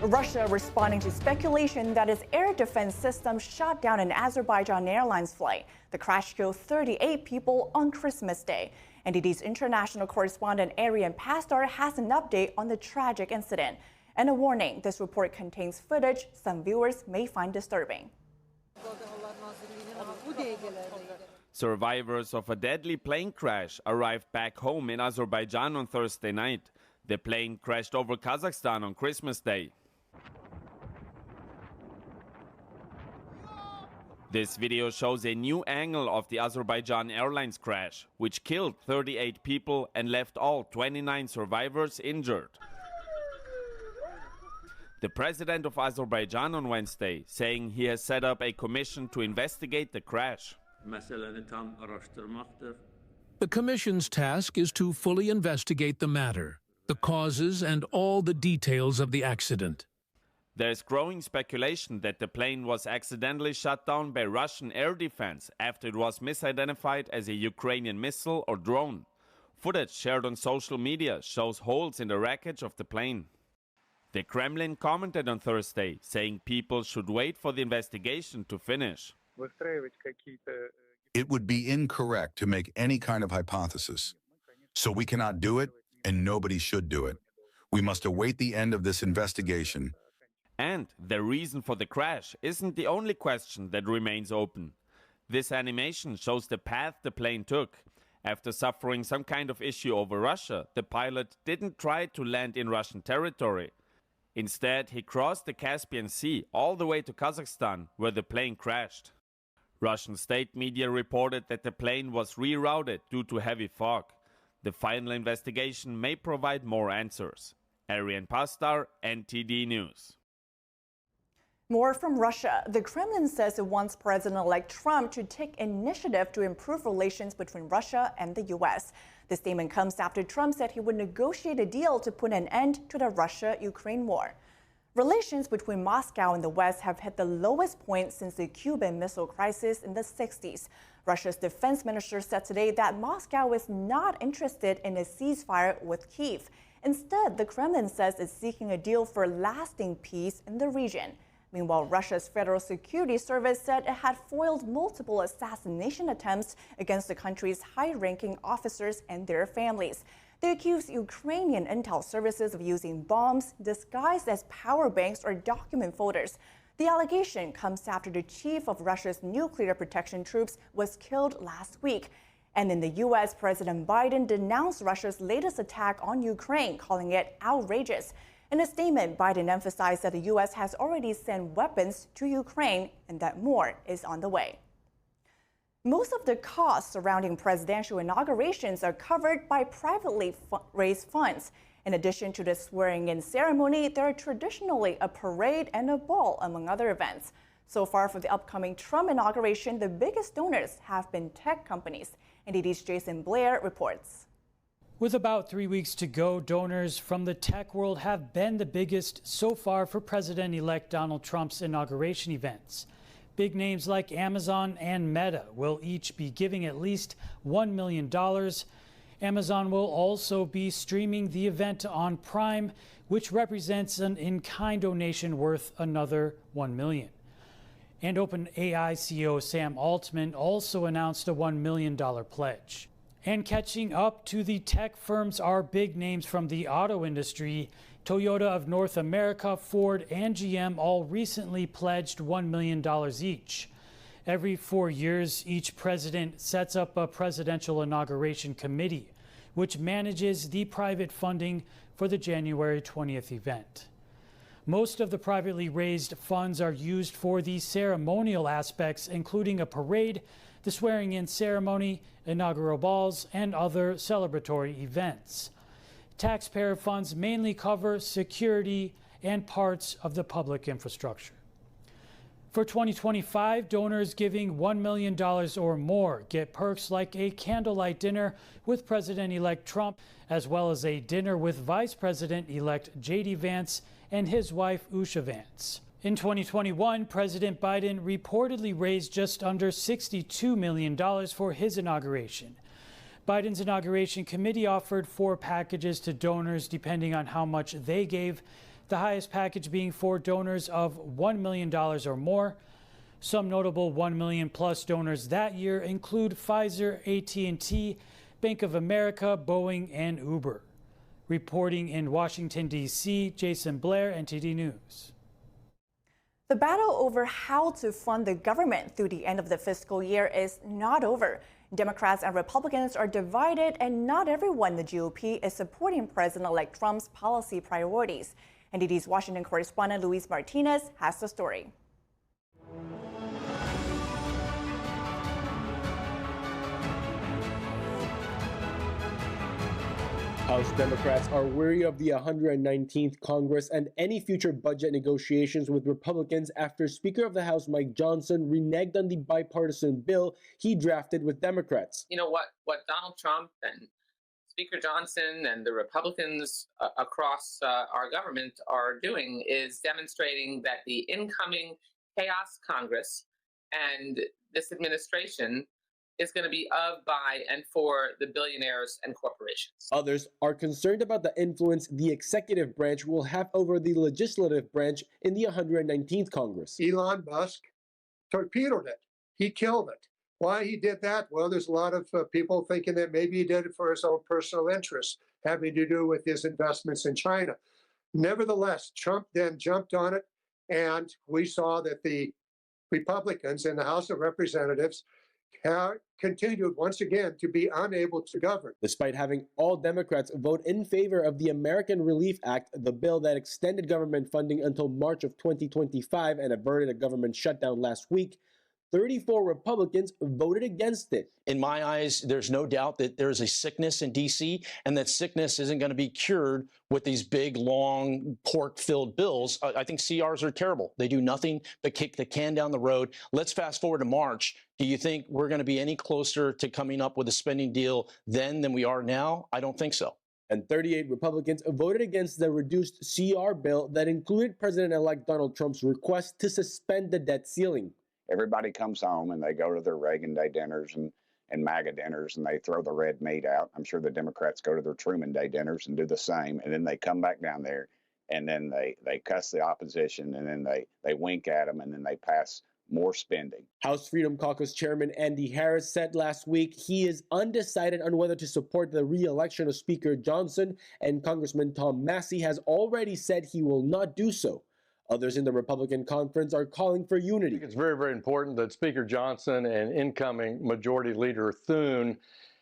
Russia responding to speculation that its air defense system shot down an Azerbaijan Airlines flight. The crash killed 38 people on Christmas Day. NTD's international correspondent Arian Pastor has an update on the tragic incident. And a warning, this report contains footage some viewers may find disturbing. Survivors of a deadly plane crash arrived back home in Azerbaijan on Thursday night. The plane crashed over Kazakhstan on Christmas Day. This video shows a new angle of the Azerbaijan Airlines crash, which killed 38 people and left all 29 survivors injured. The president of Azerbaijan on Wednesday saying he has set up a commission to investigate the crash. The commission's task is to fully investigate the matter, the causes and all the details of the accident. There's growing speculation that the plane was accidentally shot down by Russian air defense after it was misidentified as a Ukrainian missile or drone. Footage shared on social media shows holes in the wreckage of the plane. The Kremlin commented on Thursday, saying people should wait for the investigation to finish. It would be incorrect to make any kind of hypothesis. So we cannot do it, and nobody should do it. We must await the end of this investigation. And the reason for the crash isn't the only question that remains open. This animation shows the path the plane took. After suffering some kind of issue over Russia, the pilot didn't try to land in Russian territory. Instead, he crossed the Caspian Sea all the way to Kazakhstan, where the plane crashed. Russian state media reported that the plane was rerouted due to heavy fog. The final investigation may provide more answers. Arian Pastor, NTD News. More from Russia. The Kremlin says it wants President-elect Trump to take initiative to improve relations between Russia and the U.S. The statement comes after Trump said he would negotiate a deal to put an end to the Russia-Ukraine war. Relations between Moscow and the West have hit the lowest point since the Cuban Missile Crisis in the 60s. Russia's defense minister said today that Moscow is not interested in a ceasefire with Kyiv. Instead, the Kremlin says it's seeking a deal for lasting peace in the region. Meanwhile, Russia's Federal Security Service said it had foiled multiple assassination attempts against the country's high-ranking officers and their families. They accused Ukrainian intel services of using bombs disguised as power banks or document folders. The allegation comes after the chief of Russia's nuclear protection troops was killed last week. And in the U.S., President Biden denounced Russia's latest attack on Ukraine, calling it outrageous. In a statement, Biden emphasized that the U.S. has already sent weapons to Ukraine and that more is on the way. Most of the costs surrounding presidential inaugurations are covered by privately raised funds. In addition to the swearing-in ceremony, there are traditionally a parade and a ball, among other events. So far for the upcoming Trump inauguration, the biggest donors have been tech companies. NTD's Jason Blair reports. With about 3 weeks to go, donors from the tech world have been the biggest so far for President-elect Donald Trump's inauguration events. Big names like Amazon and Meta will each be giving at least $1 million. Amazon will also be streaming the event on Prime, which represents an in-kind donation worth another $1 million. And OpenAI CEO Sam Altman also announced a $1 million pledge. And catching up to the tech firms are big names from the auto industry. Toyota of North America, Ford, and GM all recently pledged $1 million each. Every 4 years, each president sets up a presidential inauguration committee, which manages the private funding for the January 20th event. Most of the privately raised funds are used for the ceremonial aspects, including a parade, the swearing-in ceremony, inaugural balls, and other celebratory events. Taxpayer funds mainly cover security and parts of the public infrastructure. For 2025, donors giving $1 million or more get perks like a candlelight dinner with President-elect Trump, as well as a dinner with Vice President-elect J.D. Vance and his wife Usha Vance. In 2021, President Biden reportedly raised just under $62 million for his inauguration. Biden's inauguration committee offered 4 packages to donors depending on how much they gave. the highest package being for donors of $1 million or more. Some notable $1 million plus donors that year include Pfizer, AT&T, Bank of America, Boeing, and Uber. Reporting in Washington, D.C., Jason Blair, NTD News. The battle over how to fund the government through the end of the fiscal year is not over. Democrats and Republicans are divided, and not everyone in the GOP is supporting President-elect Trump's policy priorities. NTD's Washington correspondent Luis Martinez has the story. House Democrats are wary of the 119th Congress and any future budget negotiations with Republicans after Speaker of the House Mike Johnson reneged on the bipartisan bill he drafted with Democrats. You know what Donald Trump and Speaker Johnson and the Republicans across our government are doing is demonstrating that the incoming chaos Congress and this administration is going to be of, by, and for the billionaires and corporations. Others are concerned about the influence the executive branch will have over the legislative branch in the 119th Congress. Elon Musk torpedoed it. He killed it. Why he did that? Well, there's a lot of people thinking that maybe he did it for his own personal interests, having to do with his investments in China. Nevertheless, Trump then jumped on it, and we saw that the Republicans in the House of Representatives continued once again to be unable to govern. Despite having all Democrats vote in favor of the American Relief Act, the bill that extended government funding until March of 2025 and averted a government shutdown last week, 34 Republicans voted against it. In my eyes, there's no doubt that there's a sickness in D.C. and that sickness isn't going to be cured with these big, long, pork-filled bills. I think CRs are terrible. They do nothing but kick the can down the road. Let's fast forward to March. Do you think we're going to be any closer to coming up with a spending deal then than we are now? I don't think so. And 38 Republicans voted against the reduced CR bill that included President-elect Donald Trump's request to suspend the debt ceiling. Everybody comes home and they go to their Reagan Day dinners and MAGA dinners and they throw the red meat out. I'm sure the Democrats go to their Truman Day dinners and do the same. And then they come back down there and then they cuss the opposition and then they wink at them and then they pass more spending. House Freedom Caucus Chairman Andy Harris said last week he is undecided on whether to support the re-election of Speaker Johnson, and Congressman Tom Massey has already said he will not do so. Others in the Republican conference are calling for unity. I think it's very, very important that Speaker Johnson and incoming Majority Leader Thune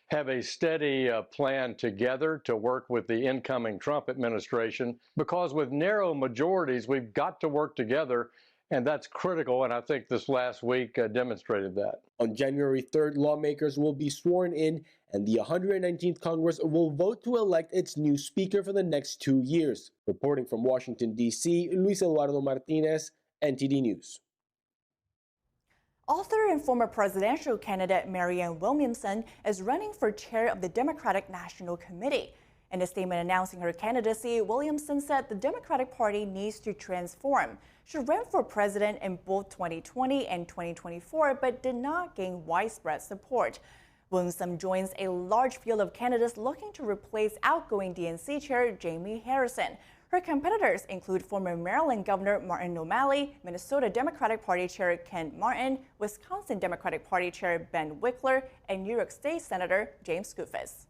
have a steady plan together to work with the incoming Trump administration, because with narrow majorities, we've got to work together, and that's critical, and I think this last week demonstrated that. On January 3rd, lawmakers will be sworn in, and the 119th Congress will vote to elect its new speaker for the next 2 years. Reporting from Washington, D.C., Luis Eduardo Martinez, NTD News. Author and former presidential candidate Marianne Williamson is running for chair of the Democratic National Committee. In a statement announcing her candidacy, Williamson said the Democratic Party needs to transform. She ran for president in both 2020 and 2024, but did not gain widespread support. Williamson joins a large field of candidates looking to replace outgoing DNC chair Jamie Harrison. Her competitors include former Maryland Governor Martin O'Malley, Minnesota Democratic Party Chair Ken Martin, Wisconsin Democratic Party Chair Ben Wickler, and New York State Senator James Skoufis.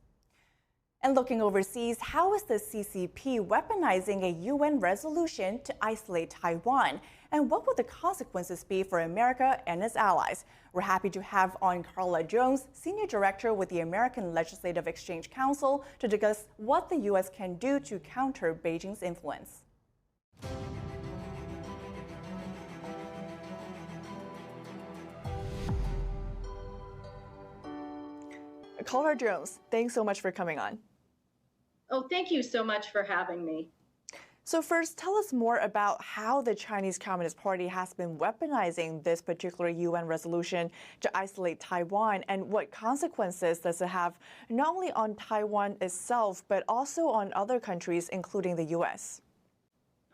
And looking overseas, how is the CCP weaponizing a UN resolution to isolate Taiwan? And what would the consequences be for America and its allies? We're happy to have on Carla Jones, Senior Director with the American Legislative Exchange Council, to discuss what the U.S. can do to counter Beijing's influence. Carla Jones, thanks so much for coming on. Oh, thank you so much for having me. So first, tell us more about how the Chinese Communist Party has been weaponizing this particular UN resolution to isolate Taiwan, and what consequences does it have not only on Taiwan itself, but also on other countries, including the U.S.?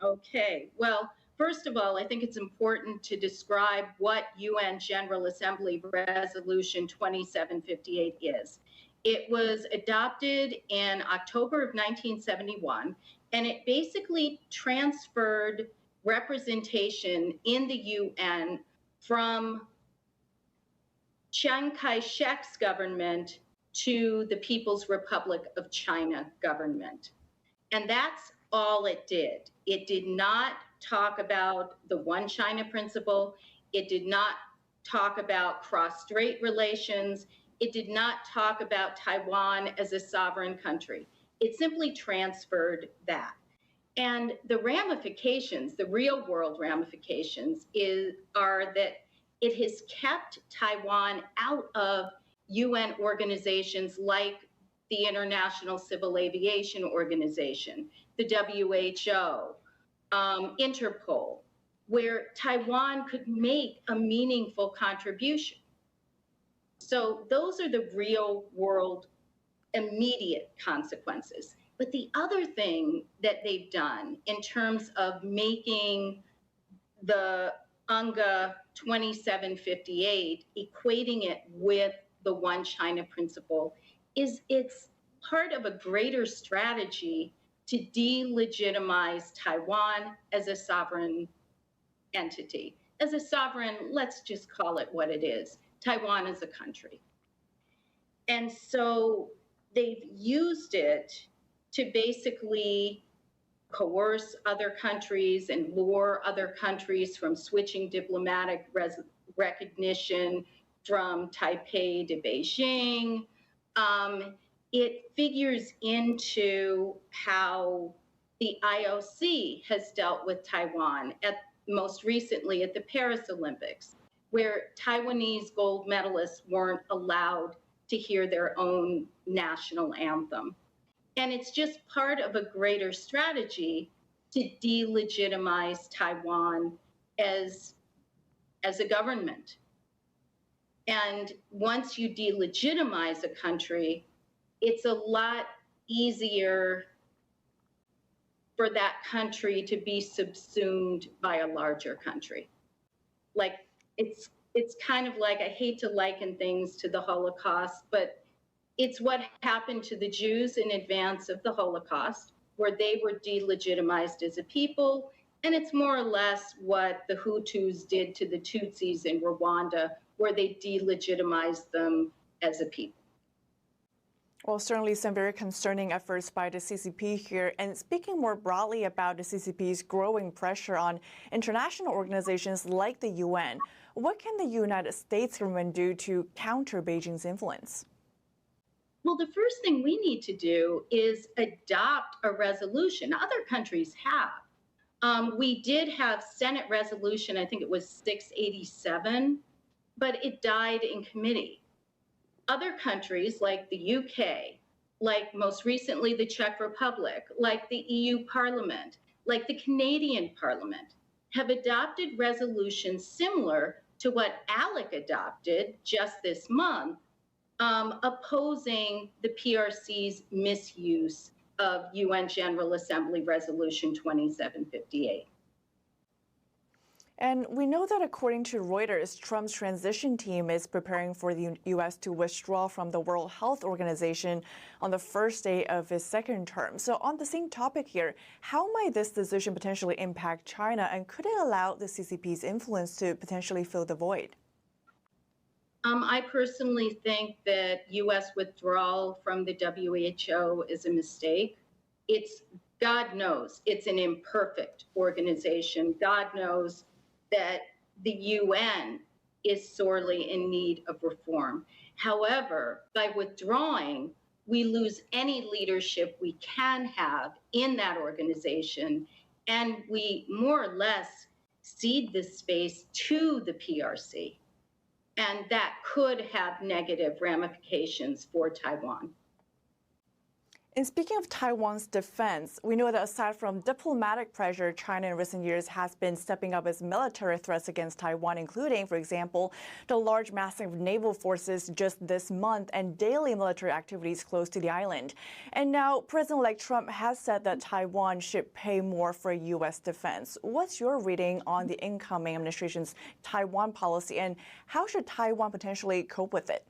Okay, well, first of all, I think it's important to describe what UN General Assembly Resolution 2758 is. It was adopted in October of 1971. And it basically transferred representation in the UN from Chiang Kai-shek's government to the People's Republic of China government. And that's all it did. It did not talk about the One China principle. It did not talk about cross-strait relations. It did not talk about Taiwan as a sovereign country. It simply transferred that. And the ramifications, the real world ramifications, are that it has kept Taiwan out of UN organizations like the International Civil Aviation Organization, the WHO, Interpol, where Taiwan could make a meaningful contribution. So those are the real world immediate consequences. But the other thing that they've done in terms of making the UNGA 2758, equating it with the One China principle, is it's part of a greater strategy to delegitimize Taiwan as a sovereign entity. As a sovereign, let's just call it what it is. Taiwan is a country. And so they've used it to basically coerce other countries and lure other countries from switching diplomatic recognition from Taipei to Beijing. It figures into how the IOC has dealt with Taiwan, most recently at the Paris Olympics, where Taiwanese gold medalists weren't allowed to hear their own national anthem. And it's just part of a greater strategy to delegitimize Taiwan as a government. And once you delegitimize a country, it's a lot easier for that country to be subsumed by a larger country. Like, it's kind of like, I hate to liken things to the Holocaust, but it's what happened to the Jews in advance of the Holocaust, where they were delegitimized as a people. And it's more or less what the Hutus did to the Tutsis in Rwanda, where they delegitimized them as a people. Well, certainly some very concerning efforts by the CCP here. And speaking more broadly about the CCP's growing pressure on international organizations like the UN, what can the United States government do to counter Beijing's influence? Well, the first thing we need to do is adopt a resolution. Other countries have. We did have Senate resolution, I think it was 687, but it died in committee. Other countries like the UK, like most recently the Czech Republic, like the EU Parliament, like the Canadian Parliament, have adopted resolutions similar to what ALEC adopted just this month, opposing the PRC's misuse of UN General Assembly Resolution 2758. And we know that according to Reuters, Trump's transition team is preparing for the U.S. to withdraw from the World Health Organization on the first day of his second term. So on the same topic here, how might this decision potentially impact China, and could it allow the CCP's influence to potentially fill the void? I personally think that U.S. withdrawal from the WHO is a mistake. God knows, it's an imperfect organization. God knows that the UN is sorely in need of reform. However, by withdrawing, we lose any leadership we can have in that organization, and we more or less cede the space to the PRC. And that could have negative ramifications for Taiwan. And speaking of Taiwan's defense, we know that aside from diplomatic pressure, China in recent years has been stepping up its military threats against Taiwan, including, for example, the large massive naval forces just this month and daily military activities close to the island. And now President-elect Trump has said that Taiwan should pay more for U.S. defense. What's your reading on the incoming administration's Taiwan policy, and how should Taiwan potentially cope with it?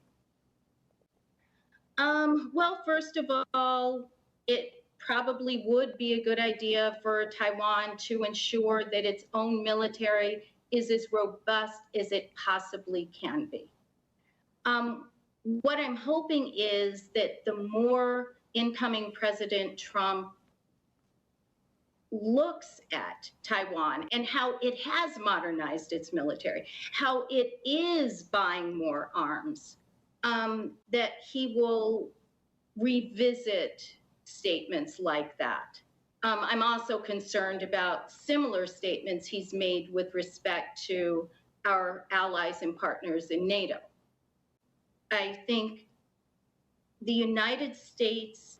Well, first of all, it probably would be a good idea for Taiwan to ensure that its own military is as robust as it possibly can be. What I'm hoping is that the more incoming President Trump looks at Taiwan and how it has modernized its military, how it is buying more arms, that he will revisit statements like that. I'm also concerned about similar statements he's made with respect to our allies and partners in NATO. I think the United States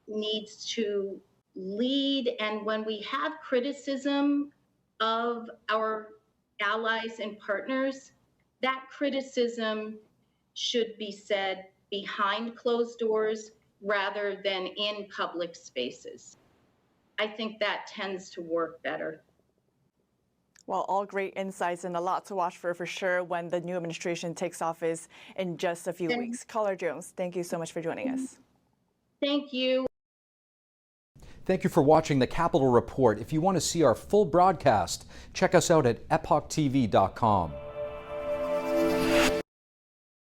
needs to lead, and when we have criticism of our allies and partners, that criticism should be said behind closed doors rather than in public spaces. I think that tends to work better. Well, all great insights and a lot to watch for sure when the new administration takes office in just a few weeks. Caller Jones, thank you so much for joining us. Thank you. Thank you for watching the Capitol Report. If you want to see our full broadcast, check us out at epochtv.com.